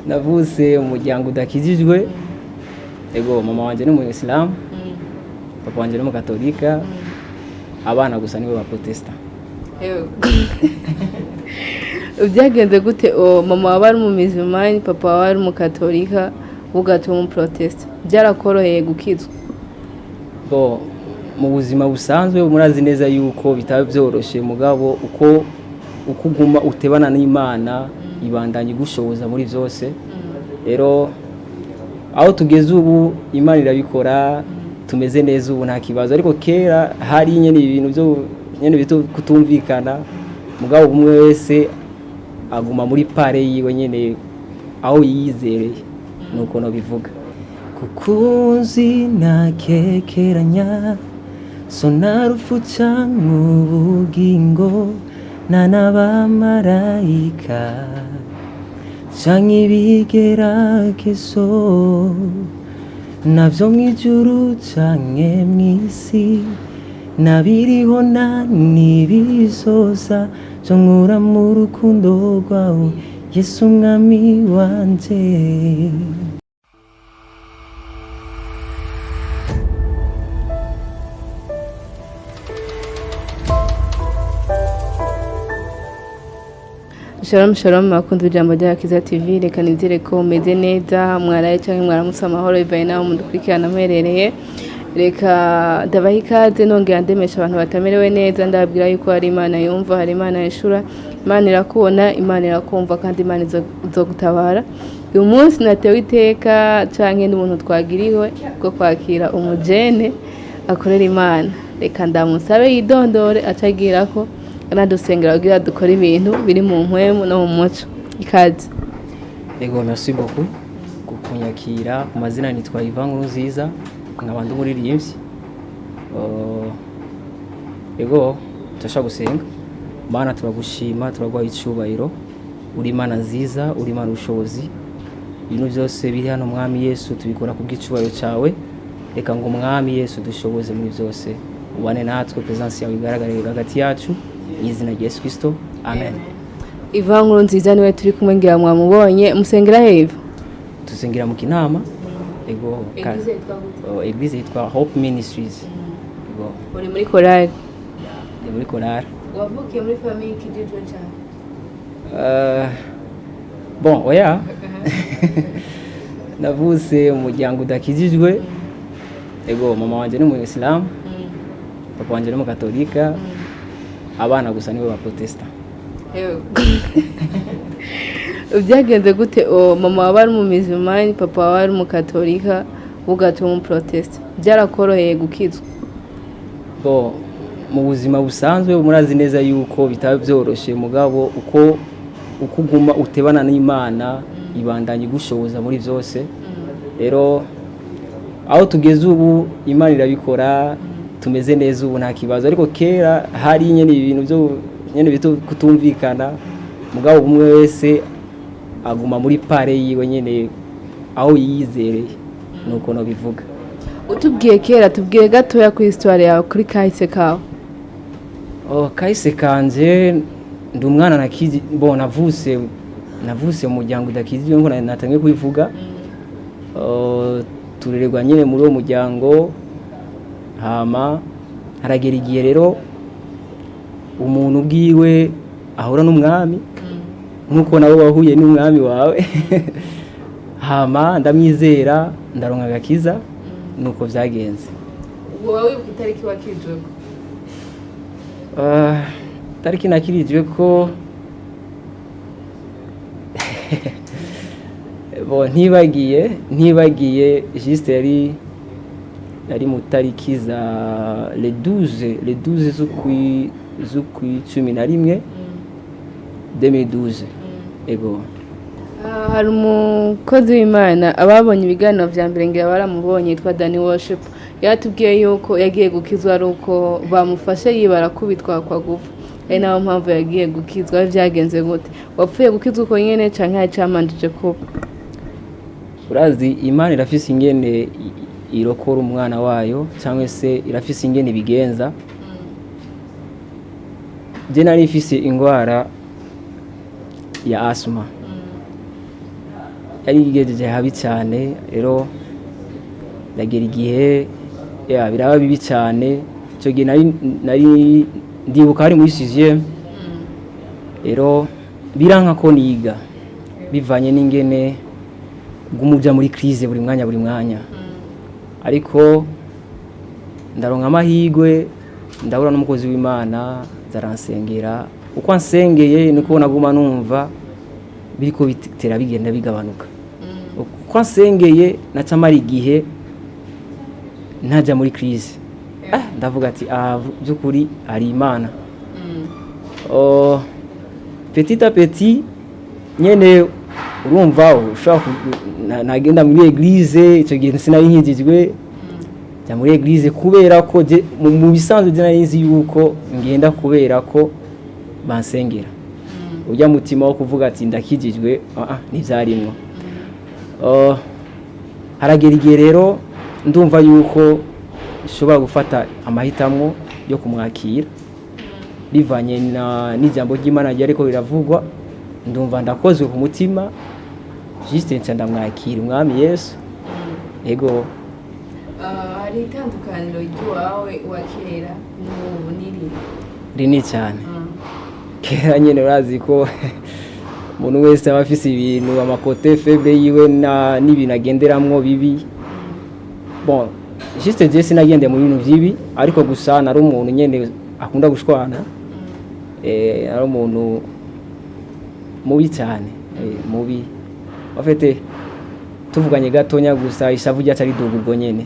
navuse umuryango udakijijwe. Ego mama wanje ni umuyisilamu, papa wanje ni umukatolika, abana gusa nibo baprotesta. Byagenze gute mama wawe ari umumizimani, papa wawe ari umukatolika, ugatuma umuprotesta? Byarakoroheye gukizwa? Mu buzima busanzwe murazi neza yuko bitaba byoroshe, mugabo uko uguma utebana n'Imana ibandanye gushoboza muri byose. Rero aho tugeze ubu Imana irabikora, tumeze neza ubu nta kibazo, ariko kera hari nyene ibintu byo nyene bito kutumvikana, mugabo umwe wese aguma muri pare yiwe nyene aho yizereye, nuko no bivuga. Kukunzi nakekeranya sonarufu canke ubugingo n'abamarayika canke ibigeragezo navyo mw'ijuru canke mw'isi nabiriho n'ibizoza vyo nkura mu rukundo rwawe Yesu mwami wanje. Shalom bakunze ijambo rya Kiza TV, reka nizere ko meze neza, mwaraye cyangwa mwaramutse amahoro bivaye naho mudukurikirana muherereye. Reka ndabaha ikaze nongera ndemesha abantu batamerewe neza, ndababwira yuko hari Imana yumva, hari Imana yishura, Imana irakubona, Imana irakumva kandi Imana izogutabara. Uyu munsi natewe iteka canke n'umuntu twagiriwe bwo kwakira umujene akorera Imana. Reka ndamusabe yidondore acagira ko anadusengera kugira dukora ibintu biri mu mpwemu no mu muco. Ikaze. Ego merci beaucoup kukunyakira. Ku mazina nitwa Ivan nziza, nkabandi umuririmbyi. Ego turashaka gusenga. Mana turagushima, turagwa icubahiro, uri Imana nziza, uri Imana ubushobozi. Ibintu byose biri hano mwami Yesu tubikora kubw'icubahiro cyawe. Reka ngo mwami Yesu dushoboze muri byose, ubane natwe, presence yawe igaragarire hagati yacu, izina rya Yesu Kristo, amen. Ivan nziza niwe turi kumwe, ngira mwamubonye. Musengera heva? Tusengera mu Kinama. Ego eglise yitwa Hope Ministries. Ego uri muri korali? Ndi muri korali. Wavukiye muri famille kijijwe cyane? Bon oya. Navuse umuryango udakijijwe. Ego mama wanje ni umuyisilamu, papa wanje ni umukatolika, abana gusa nibo baprotesta. Byagenze gute mama wawe ari umumizimani, papa wawe ari umukatolika, ugatuma umuprotesta? Byarakoroheye gukizwa? Mu buzima busanzwe murazi neza yuko bitaba byoroshe, mugabo uko uguma utebana n'Imana ibandanye gushoboza muri byose. Rero aho tugeze ubu Imana irabikora, tumeze neza ubu nta kibazo, ariko kera hari nyene ibintu byo nyene bito kutumvikana, mugabo umwe wese aguma muri pare yiwe nyene aho yizereye, nuko no bivuga. Utubwiye kera, tubwiye gatoya ku histoire yawe kuri kahise kawe. Kahise kanje ndi umwana nakiji, navuse mu muryango udakijijwe ngo natangiye kubivuga. Turererwa nyine muri uwo muryango, hama haragera igihe rero umuntu bwiwe ahura n'umwami, nkuko nabo bahuye n'umwami wawe. Hama ndamwizera, ndaronka agakiza, nuko byagenze. Wowe wibuka itariki wakijwe? Tariki nakirijwe ko ntibagiye juste yari mu tariki za le 12 z'ukwi 11 2012. Ego hari umukozi w'Imana ababonye ibiganiro vya mbere ngira baramubonye yitwa Dani Worship, yatubwiye yuko yagiye gukizwa ari uko bamufashe yibara kubitwa kwa gufu, ari naho mpamvu yagiye gukizwa. Byagenze gute? Wapfuye gukizwa uko nyene canke yacamanjije kuba? Urazi Imana irafise ingene irokora umwana wayo, cyangwa se irafise ingene bigenza. Je nari mfise ingwara ya asma. yari yigejeje habi cyane. Rero ndagera igihe biraba bibi cyane. Icyo gihe nari ndibuka hari muri 6e. Rero biranka ko niga bivanye n'ingene gumuja muri crise buri mwanya. Ariko ndaronka amahigwe, ndabura n'umukozi w'Imana zaransengera. Uko ansengeye niko naguma numva biriko bitera bigenda bigabanuka. Uko ansengeye nacamara igihe ntaja muri crise. Ndavuga ati byukuri ari Imana. Petit à petit nyene urumva ushaka nagenda muri eglise. Icyo gihe sinari nkijijwe ja muri eglise kubera ko mu bisanzwe nari nzi yuko ngenda kubera ko bansengera. Ujya mutima wo kuvuga ati ndakijijwe nivyarimwo. Haragera igihe rero ndumva yuko ishobora gufata amahitamwo yo kumwakira bivanye n'ijambo ry'Imana ryariko riravugwa. Ndumva ndakozwe ku mutima juste nca ndamwakira Umwami Yesu. Ego hari itandukaniro ry'uwawe wa kera n'ubu rini cyane. Kera nyene urazi ko umuntu wese aba afise ibintu amakote faible yiwe n'ibintu agenderamwo bibi. Bon juste je sinagende mu bintu vyibi, ariko gusa nari umuntu nyene akunda gushwana. Ari umuntu mubi cyane, mubi. Afite tuvuganye gatonya gusa ishavu ryacu ari dugu ubwo nyene.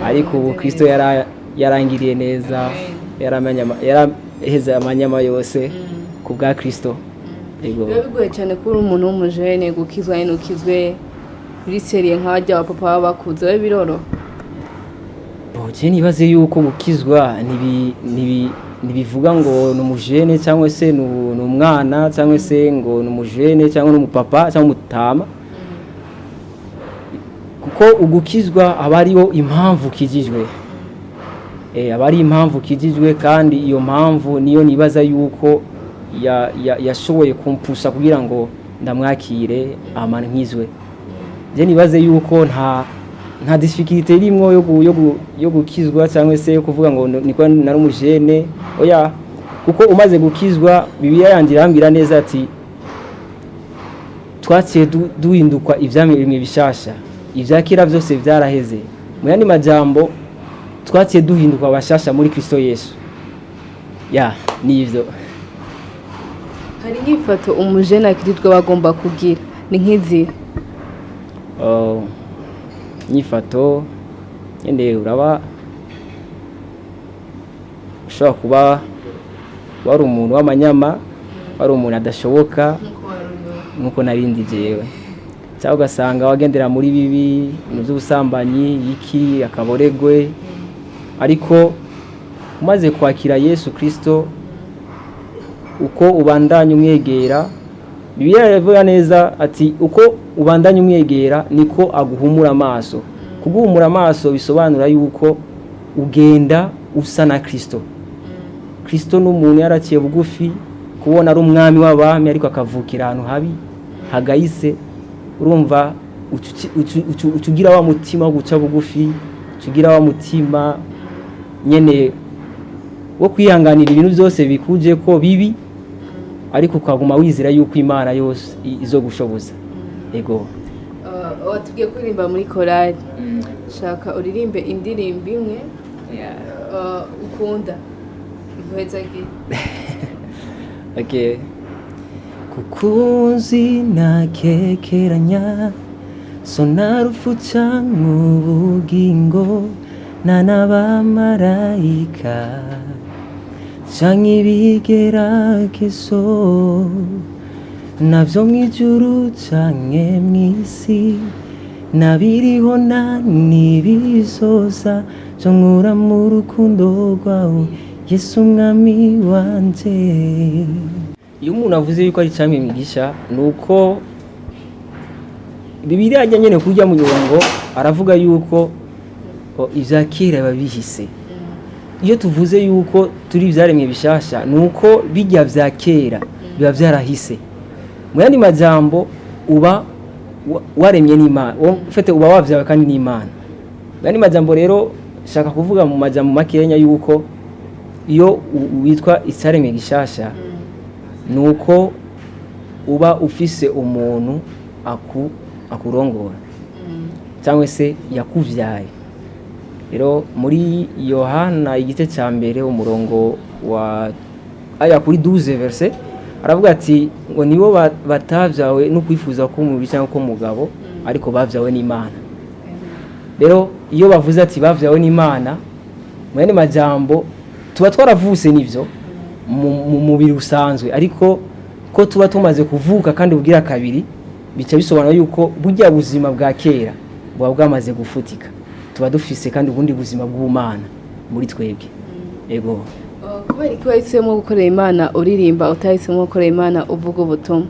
Ariko ubu Kristo yarangiriye neza, yaraheza amanyama yose ku bwa Kristo. Ego bigoye cyane kuri umuntu w'umujene gukizwa n'ukizwe muri serie nk'abajya wa papa babakuze we biroro. Je nibaze yuko gukizwa nibivuga ngo n'umujene cyangwa se n'umwana cyangwa se ngo n'umujene cyangwa n'umupapa cyangwa umutama. Kuko ugukizwa abariho impamvu kijijwe. Abari impamvu kijijwe, kandi iyo mpamvu niyo nibaza yuko yashoboye kumpusa kugira ngo ndamwakire nkizwe. Je nibaze yuko nta difficulté irimwo yo gukizwa cyangwa se yo kuvuga ngo niko nari umujene. Oya, kuko umaze gukizwa Bibiliya yangira ambira neza ati twaciye duhindukwa ivyamiremwe bishasha, ivyakira byose vyaraheze. Mu yandi majambo twaciye duhindukwa abashasha muri Kristo Yesu. Nivyo. Hari nyifato umujene akiritwe bagomba kugira ni nk'izi. Nyifato nyende uraba ushobora kuba wari umuntu w'amanyama, wari umuntu adashoboka nkuko narindi jewe, cyangwa ugasanga wagendera muri bibi mu by'ubusambanyi akaboregwe. Ariko umaze kwakira Yesu Kristo, uko ubandanya umwegera, Bibiliya ivuga neza ati uko ubandanya umwegera niko aguhumura amaso. Kuguhumura amaso bisobanura yuko ugenda usa na Kristo. Kristo n'umuntu yaraciye bugufi, kubona ari umwami w'abami ariko akavukira ahantu habi hagayise. Urumva ucugira wa mutima wo guca bugufi, ucugira wa mutima nyene wo kwihanganira ibintu byose bikuje ko bibi, ariko ukaguma wizera yuko Imana yose izo gushoboza. Ego tugiye kuririmba muri korali. Shaka uririmbe indirimbo imwe ukunda iguheza gi. Okay. Kukunzi nakekeranya sonarufu canke ubugingo n'abamarayika canke ibigeragezo navyo mw'ijuru canke mw'isi nabiriho n'ibizoza vyo nkura mu rukundo rwawe Yesu mwami wanje. Iyo umuntu avuze yuko ari cyamwe mwigisha, nuko Bibiliya nyene kujya mu nyongo aravuga yuko ivyakira babihise. Iyo tuvuze yuko turi ivyaremwe bishasha, nuko bijya vyakera biba vyarahise. Mu yandi majambo uba waremye n'Imana ufite uba wavyawe kandi n'Imana. Bani majambo rero shaka kuvuga mu majambo makenya yuko iyo witwa isaremye gishasha nuko uba ufise umuntu akurongora cyangwa se yakuvyaye. Rero muri Yohana igice cya mbere umurongo wa aya kuri 12 verset aravuga ati ngo nibo batavyawe no kwifuza ko umubiri cyangwa ko mugabo ariko bavyawe n'Imana. Rero iyo bavuze ati bavyawe n'Imana mu yandi majambo tuba twaravuse nivyo mu mubiri usanzwe, ariko ko tuba tumaze kuvuka kandi ubwira kabiri bica bisobanura yuko burya buzima bwa kera bwa bwamaze gufutika, tuba dufise kandi ubundi buzima bw'Imana muri twebwe. Ego kubera ko wahisemo gukorera Imana uririmba utahisemo gukorera Imana uvuga ubutumwa?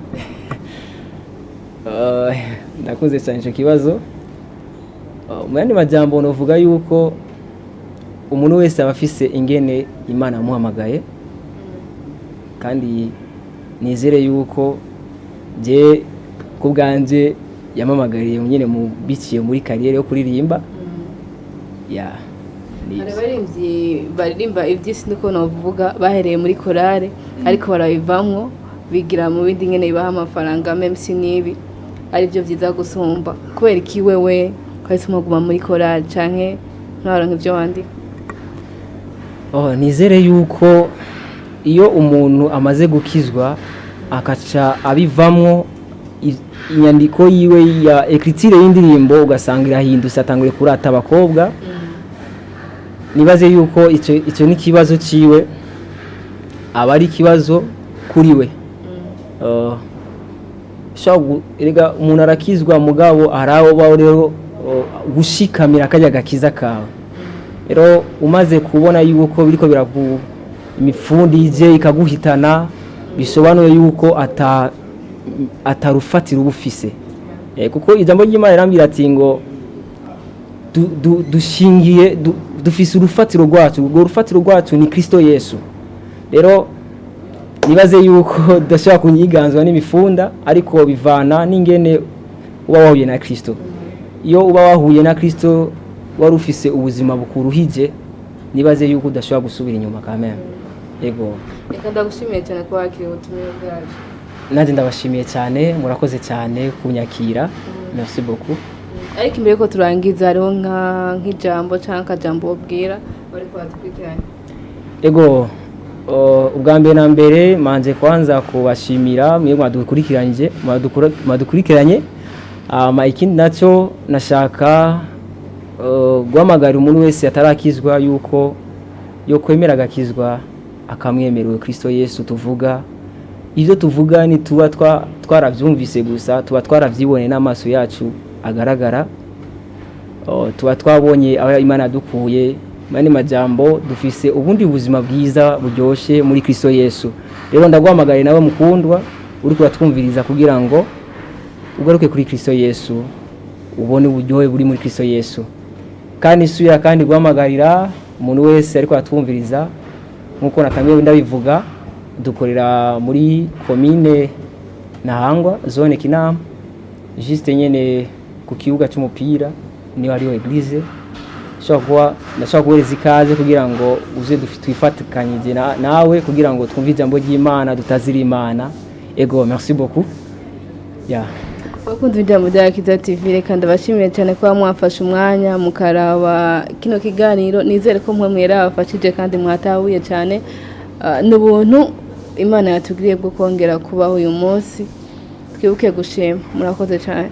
Ndakunze cyane icyo kibazo. Mu yandi majambo novuga yuko umuntu wese aba afise ingene Imana amuhamagaye, kandi nizere yuko je kubwanje yamamagariye nyene mu biciye muri kariyere yo kuririmba. Baririmba iby'isi niko novuga bahereye muri korale ariko barabivamwo bigira mu bindi ngene bibaha amafaranga memsi nibi ari byo byiza gusumba. Kubera iki wewe kwahisemo kuguma muri korale canke ntaronka ivyo wandika? Nizere yuko iyo umuntu amaze gukizwa akaca abivamwo inyandiko yiwe ya écriture y'indirimbo ugasanga irahindutse atangure kurata abakobwa, nibaze yuko icyo ni kibazo ciwe, aba ari kibazo kuri we. Erega umuntu arakizwa mugabo haraho baho rero gushikamira akajya gakiza kawe. Rero umaze kubona yuko biriko biragu imifundi ije ikaguhitana bisobanuye yuko atarufatira ubufise. Kuko ijambo ry'Imana irambira ati ngo dushingiye dufise urufatiro rwacu, urwo rufatiro rwacu ni Kristo Yesu. Rero nibaze yuko dashaka kunyiganzwa n'imifunda, ariko bivana n'ingene uba wahuye na Kristo. Iyo uba wahuye na Kristo wari ufise ubuzima bukuruhije, nibaze yuko udashobora gusubira inyuma kamera. Ego reka ndagushimiye cyane ko wakiriye ubutumire bwacu. Nanjye ndabashimiye cyane, murakoze cyane kunyakira. Merci beaucoup. Ariko imbere ko turangiza hariho nk'ijambo cyangwa akajambo ubwira bari kwatukurikiranye? Ego ubwa mbere na mbere manje kwanza kubashimira mwe mwadukurikiranye. Ikindi nacyo nashaka guhamagarira umuntu wese atarakizwa yuko yo kwemera agakizwa akamwemerera Kristo Yesu. Tuvuga ivyo tuvuga ni tuba twaravyumvise gusa, tuba twaravyibone n'amaso yacu agaragara, tuba twabonye aho Imana yadukuye. Mani majambo dufise ubundi buzima bwiza buryoshe muri Kristo Yesu. Rero ndaguhamagara nawe mukundwa uri kuratwumviriza kugira ngo ugaruke kuri Kristo Yesu, ubone uburyohe buri muri Kristo Yesu. Kandi suya kandi guhamagarira umuntu wese ariko atwumviriza nkuko natangiye ndabivuga, dukorera muri commune Ntahangwa zone Kinama, juste nyene ku kibuga cy'umupira niho hariho eglise. Ndashaka kuwereza ikaze kugira ngo uze twifatikanyije nawe kugira ngo twumve ijambo ry'Imana tutazira Imana. Ego merci beaucoup. Bakunze ijambo rya Kiza TV, reka ndabashimiye cyane ko mwafashe umwanya mukaraba kino kiganiro. Nizere ko mwe mwafashije kandi mwatahuye cyane n'ubuntu Imana yatugiriye bwo kongera kubaho uyu munsi. Twibuke gushima. Murakoze cyane.